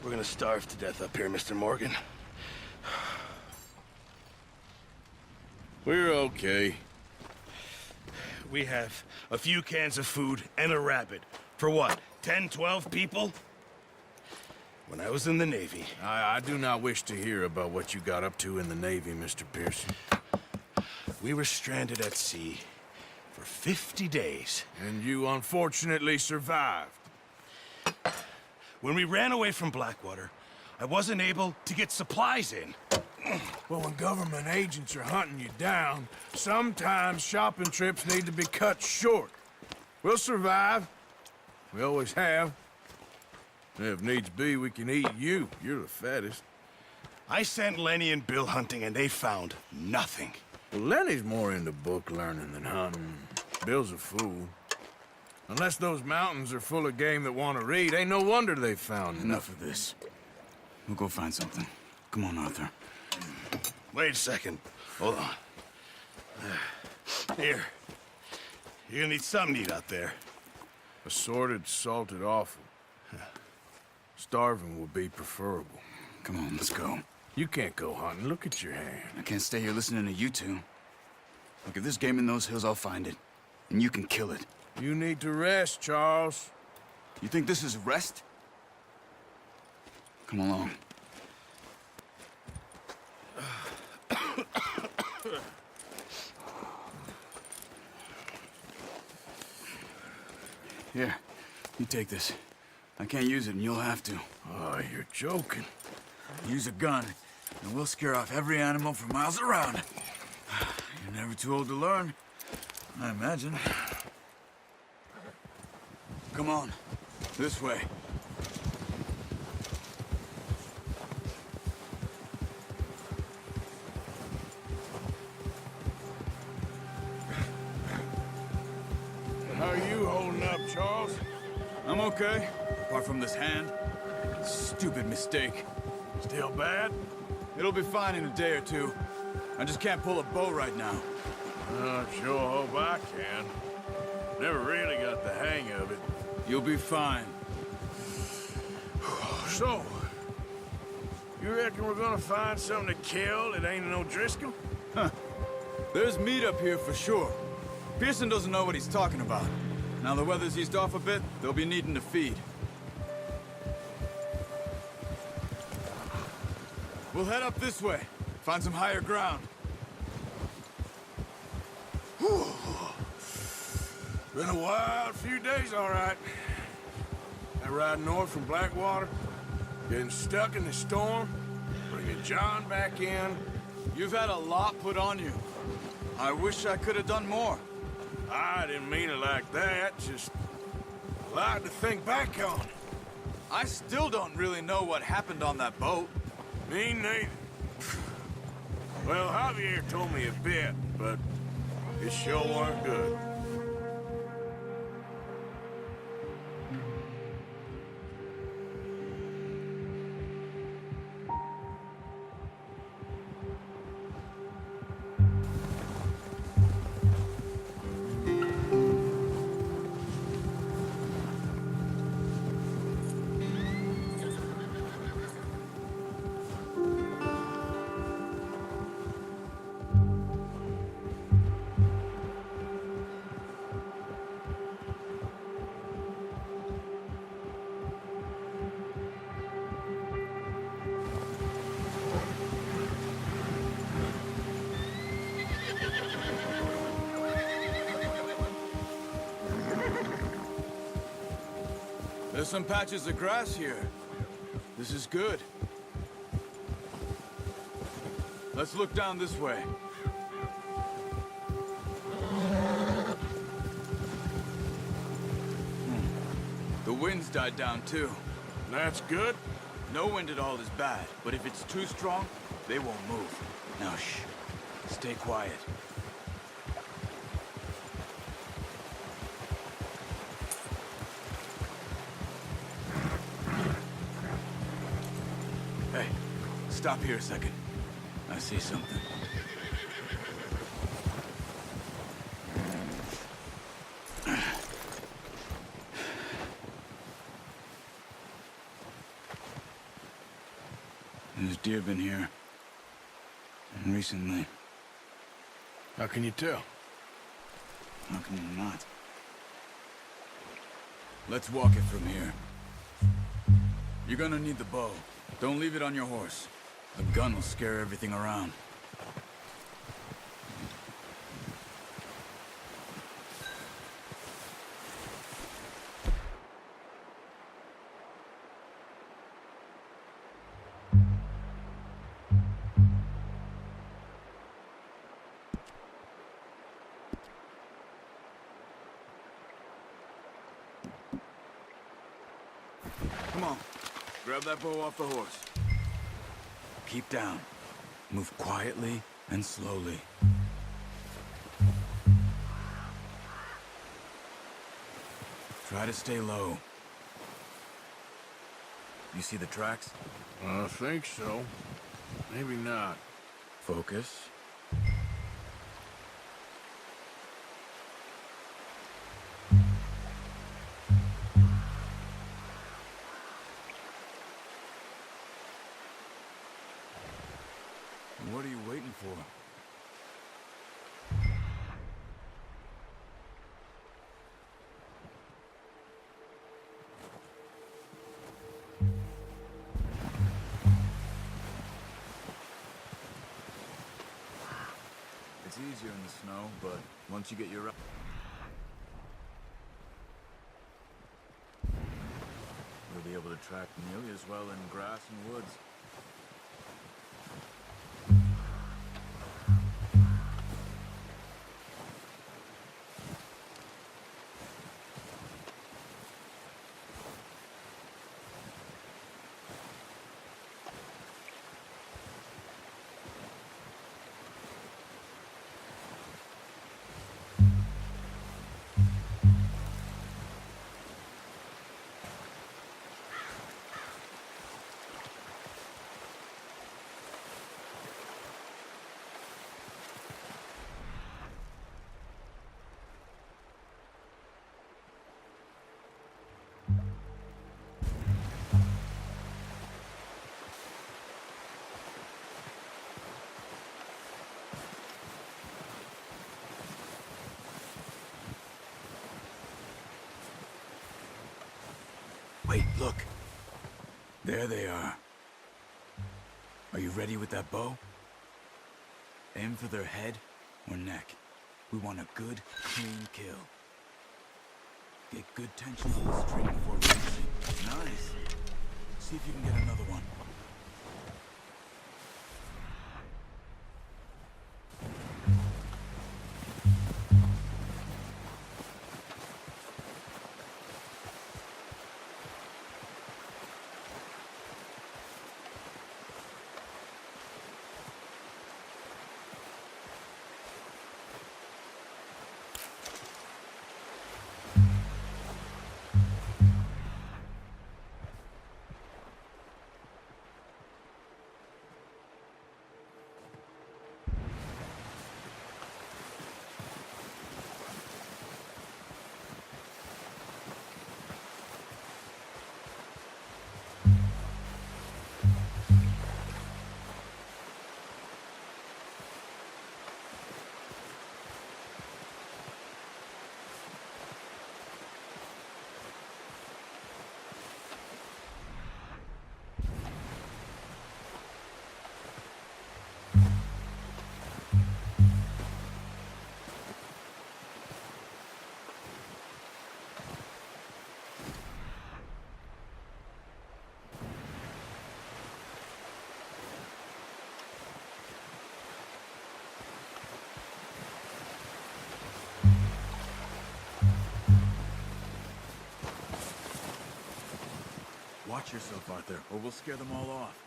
We're gonna starve to death up here, Mr. Morgan. We're okay. We have a few cans of food and a rabbit. For what, 10, 12 people? When I was in the Navy... I do not wish to hear about what you got up to in the Navy, Mr. Pearson. We were stranded at sea for 50 days. And you unfortunately survived. When we ran away from Blackwater, I wasn't able to get supplies in. Well, when government agents are hunting you down, sometimes shopping trips need to be cut short. We'll survive. We always have. If needs be, we can eat you. You're the fattest. I sent Lenny and Bill hunting, and they found nothing. Well, Lenny's more into book learning than hunting. Bill's a fool. Unless those mountains are full of game that want to read, ain't no wonder they found Enough of this. We'll go find something. Come on, Arthur. Wait a second. Hold on. Here. You're gonna need something to eat out there. Assorted, salted offal. Starving would be preferable. Come on, let's go. You can't go hunting. Look at your hand. I can't stay here listening to you two. Look, if there's game in those hills, I'll find it. And you can kill it. You need to rest, Charles. You think this is rest? Come along. Here, you take this. I can't use it, and you'll have to. Oh, you're joking. Use a gun, and we'll scare off every animal for miles around. You're never too old to learn, I imagine. Come on, this way. How are you holding up, Charles? I'm okay, apart from this hand. Stupid mistake. Still bad? It'll be fine in a day or two. I just can't pull a bow right now. Sure hope I can. Never really got the hang of it. You'll be fine. So, you reckon we're gonna find something to kill that ain't no Driscoll? There's meat up here for sure. Pearson doesn't know what he's talking about. Now the weather's eased off a bit, they'll be needing to feed. We'll head up this way. Find some higher ground. Been a wild few days, all right. That ride north from Blackwater, getting stuck in the storm, bringing John back in. You've had a lot put on you. I wish I could have done more. I didn't mean it like that, just a lot to think back on. I still don't really know what happened on that boat. Me neither. Well, Javier told me a bit, but it sure weren't good. There's some patches of grass here. This is good. Let's look down this way. The wind's died down too. That's good. No wind at all is bad, but if it's too strong, they won't move. Now shh. Stay quiet. Hey, stop here a second. I see something. There's deer been here. And recently. How can you tell? How can you not? Let's walk it from here. You're gonna need the bow. Don't leave it on your horse. A gun will scare everything around. Come on. Grab that bow off the horse. Keep down. Move quietly and slowly. Try to stay low. You see the tracks? I think so. Maybe not. Focus. What are you waiting for? It's easier in the snow, but once you get your... You'll be able to track nearly as well in grass and woods. Wait, look. There they are. Are you ready with that bow? Aim for their head or neck. We want a good, clean kill. Get good tension on the string before releasing. Nice. See if you can get another one. Watch yourself, Arthur, or we'll scare them all off.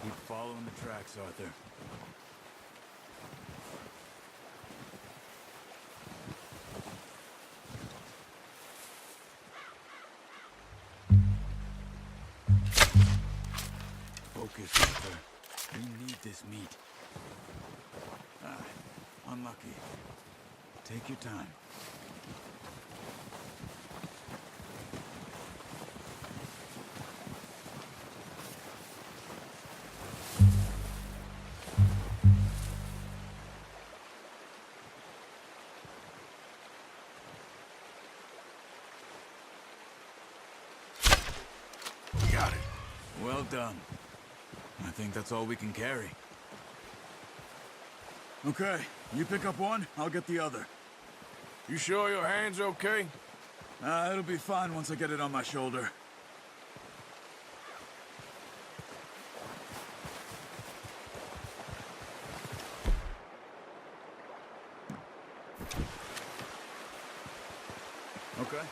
Keep following the tracks, Arthur. Focus, Arthur. We need this meat. Unlucky. Take your time. Got it. Well done. I think that's all we can carry. Okay, you pick up one, I'll get the other. You sure your hand's okay? It'll be fine once I get it on my shoulder. Okay.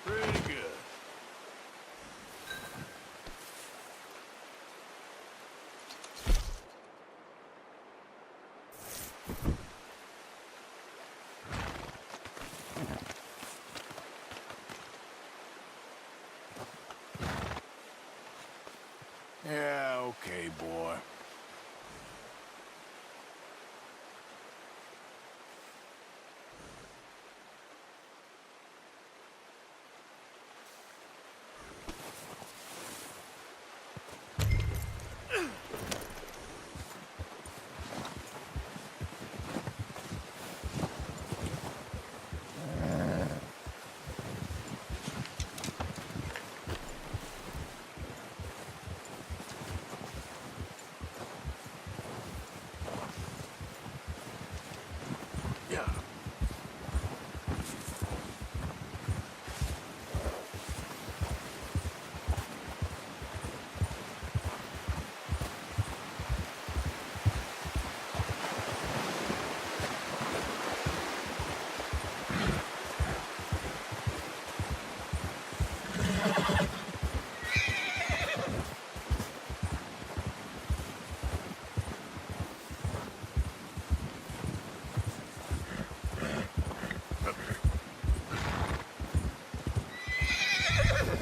Pretty good. Yeah, okay, boy. Yeah.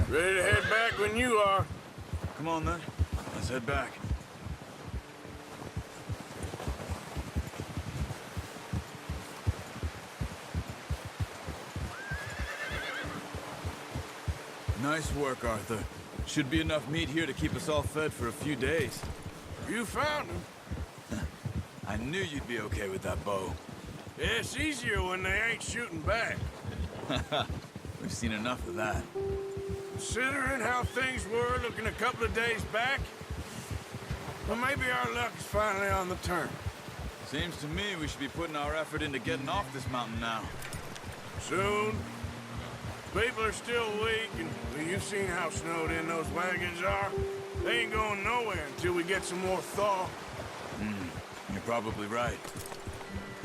Ready to head back when you are. Come on then, let's head back. Nice work, Arthur. Should be enough meat here to keep us all fed for a few days. You found him. I knew you'd be okay with that bow. Yeah, it's easier when they ain't shooting back. We've seen enough of that. Considering how things were looking a couple of days back, well, maybe our luck is finally on the turn. Seems to me we should be putting our effort into getting off this mountain now. Soon. People are still weak, and well, you've seen how snowed in those wagons are. They ain't going nowhere until we get some more thaw. You're probably right.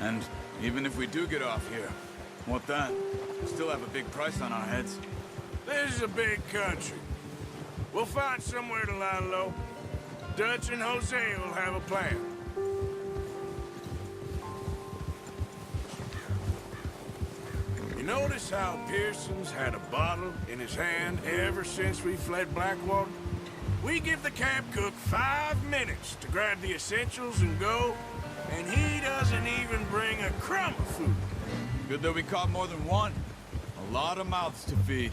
And even if we do get off here, what then? We still have a big price on our heads. This is a big country. We'll find somewhere to lie low. Dutch and Hosea will have a plan. You notice how Pearson's had a bottle in his hand ever since we fled Blackwater? We give the camp cook 5 minutes to grab the essentials and go, and he doesn't even bring a crumb of food. Good that we caught more than one. A lot of mouths to feed.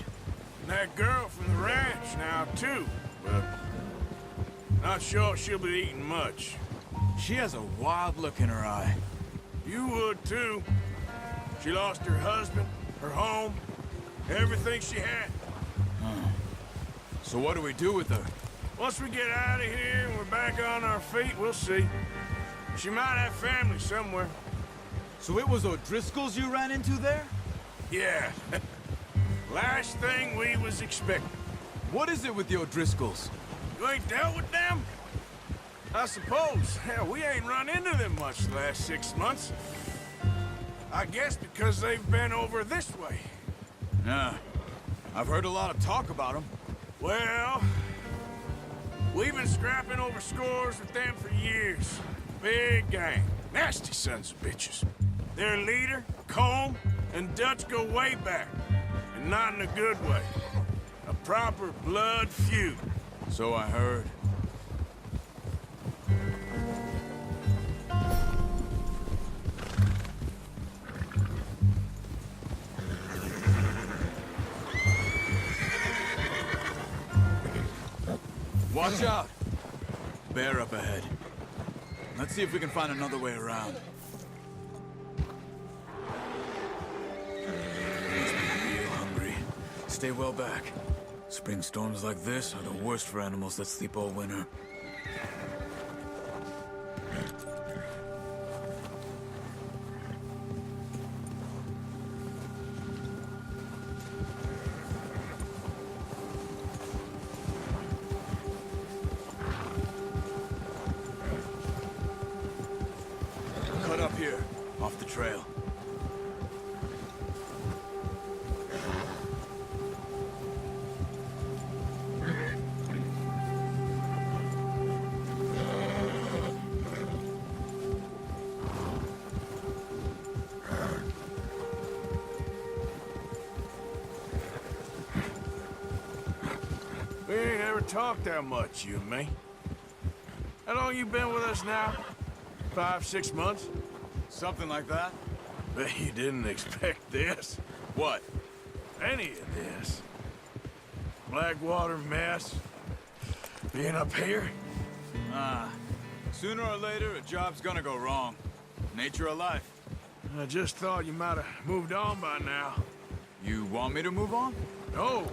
And that girl from the ranch now, too, but not sure she'll be eating much. She has a wild look in her eye. You would, too. She lost her husband, her home, everything she had. So what do we do with her? Once we get out of here and we're back on our feet, we'll see. She might have family somewhere. So it was O'Driscoll's you ran into there? Yeah. Last thing we was expecting. What is it with the O'Driscolls? You ain't dealt with them? I suppose. Hell, we ain't run into them much the last 6 months. I guess because they've been over this way. Nah. I've heard a lot of talk about them. Well, we've been scrapping over scores with them for years. Big gang. Nasty sons of bitches. Their leader, Colm, and Dutch go way back. And not in a good way. A proper blood feud. So I heard. Watch out! Bear up ahead. Let's see if we can find another way around. Must be real hungry. Stay well back. Spring storms like this are the worst for animals that sleep all winter. Cut up here, off the trail. We ain't ever talked that much, you and me. How long you been with us now? 5, 6 months? Something like that? Bet you didn't expect this. What? Any of this. Blackwater mess. Being up here. Sooner or later, a job's gonna go wrong. Nature of life. I just thought you might have moved on by now. You want me to move on? No.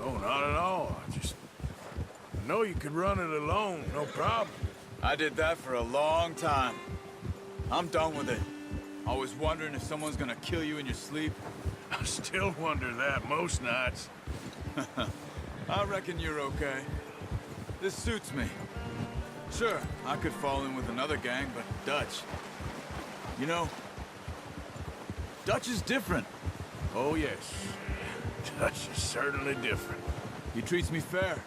No, not at all. I just know you could run it alone, no problem. I did that for a long time. I'm done with it. Always wondering if someone's gonna kill you in your sleep. I still wonder that most nights. I reckon you're okay. This suits me. Sure, I could fall in with another gang, but Dutch... You know, Dutch is different. Oh, yes. Dutch is certainly different. He treats me fair.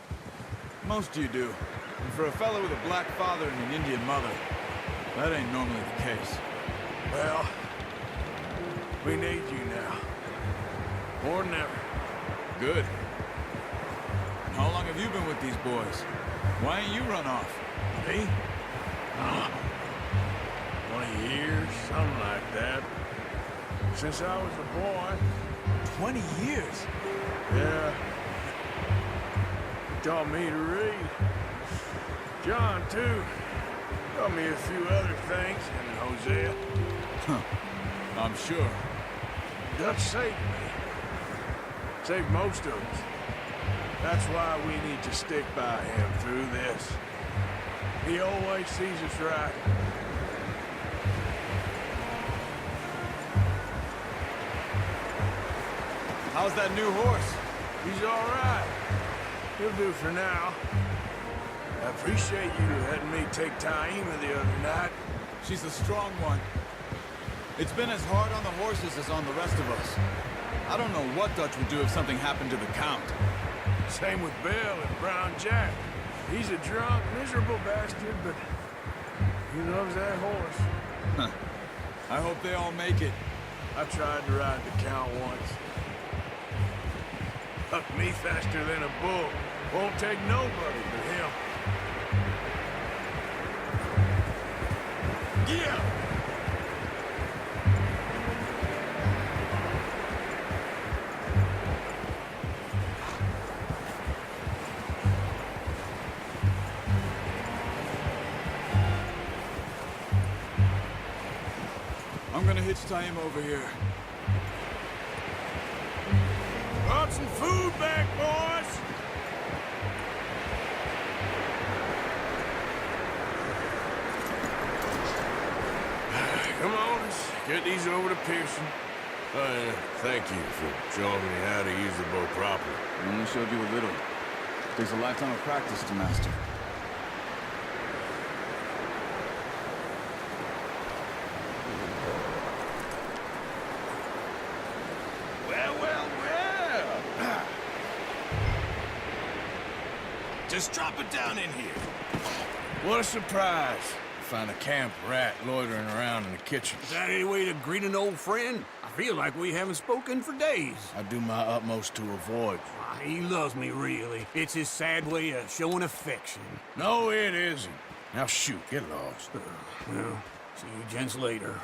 Most you do. And for a fellow with a black father and an Indian mother, that ain't normally the case. Well, we need you now. More than ever. Good. And how long have you been with these boys? Why ain't you run off? Me? 20 years, something like that. Since I was a boy. 20 years? Yeah. He taught me to read. John, too. Taught me a few other things, him and Hosea. I'm sure. Dutch saved me. Saved most of us. That's why we need to stick by him through this. He always sees us right. How's that new horse? He's all right. He'll do for now. I appreciate you letting me take Taima the other night. She's a strong one. It's been as hard on the horses as on the rest of us. I don't know what Dutch would do if something happened to the Count. Same with Bill and Brown Jack. He's a drunk, miserable bastard, but he loves that horse. I hope they all make it. I tried to ride the Count once. Hucked me faster than a bull. Won't take nobody but him. Yeah! I'm gonna hitch tie him over here. Brought some food back, boys! Come on, let's get these over to Pearson. Thank you for showing me how to use the bow properly. I only showed you a little. Takes a lifetime of practice to master. Well, well, well. Just drop it down in here. What a surprise. Find a camp rat loitering around in the kitchen. Is that any way to greet an old friend? I feel like we haven't spoken for days. I do my utmost to avoid you. He loves me, really. It's his sad way of showing affection. No, it isn't. Now shoot, get lost. Well, see you gents later.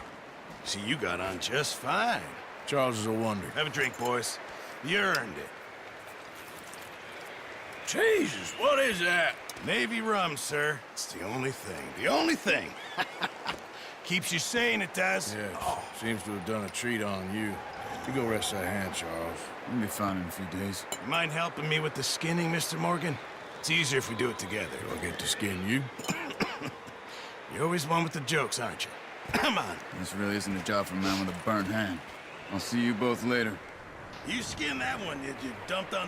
See, you got on just fine. Charles is a wonder. Have a drink, boys. You earned it. Jesus, what is that? Navy rum, sir. It's the only thing. The only thing. Keeps you sane, it does. Yes, seems to have done a treat on you. You go rest that hand, Charles. We'll be fine in a few days. You mind helping me with the skinning, Mr. Morgan? It's easier if we do it together. Do I get to skin you? You're always one with the jokes, aren't you? Come on. This really isn't a job for a man with a burnt hand. I'll see you both later. You skin that one you dumped on the